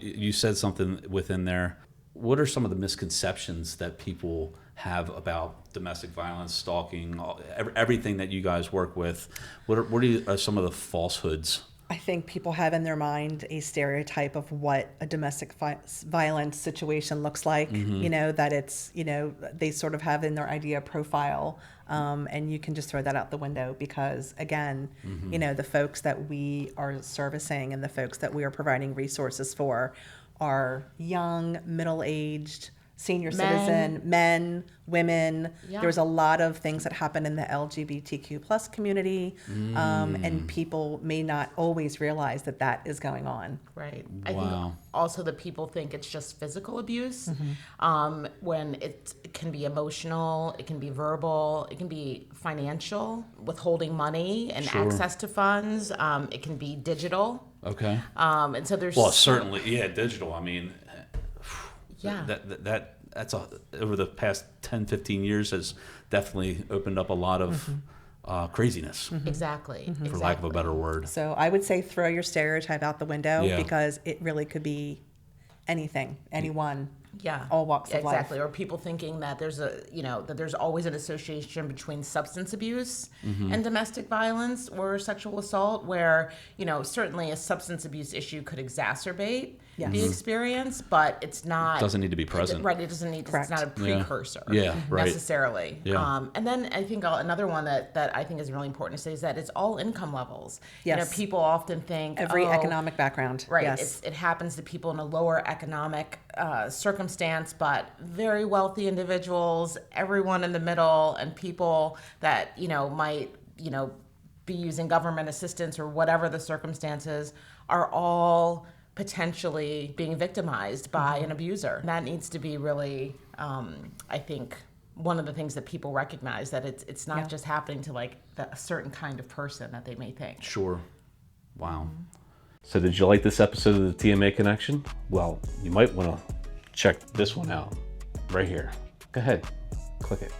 You said something within there. What are some of the misconceptions that people have about domestic violence, stalking, everything that you guys work with? What are some of the falsehoods? I think people have in their mind a stereotype of what a domestic violence situation looks like, that it's, they sort of have in their idea profile, and you can just throw that out the window because, again, the folks that we are servicing and the folks that we are providing resources for are young, middle-aged, senior citizen, men, women. Yeah. There's a lot of things that happen in the LGBTQ plus community, and people may not always realize that that is going on. Right. I think also that people think it's just physical abuse, when it can be emotional, it can be verbal, it can be financial, withholding money and access to funds. It can be digital. Okay. And so there's certainly, digital. I mean, that's over the past 10, 15 years has definitely opened up a lot of craziness. Exactly. For lack of a better word. So I would say throw your stereotype out the window because it really could be anything, anyone. Yeah, all walks of life. Exactly. Or people thinking that there's that there's always an association between substance abuse and domestic violence or sexual assault, where certainly a substance abuse issue could exacerbate the experience, but it's not. It doesn't need to be present. Right. It doesn't need. Correct. It's not a precursor. Necessarily. Yeah. And then I think another one that I think is really important to say is that it's all income levels. Yes. People often think every economic background. Right. Yes. It happens to people in a lower economic circumstance, but very wealthy individuals, everyone in the middle, and people that might be using government assistance or whatever the circumstances, are all potentially being victimized by an abuser. And that needs to be really, I think, one of the things that people recognize, that it's not just happening to a certain kind of person that they may think. Sure. Wow. So did you like this episode of the TMA Connection? Well, you might want to check this one out right here. Go ahead, click it.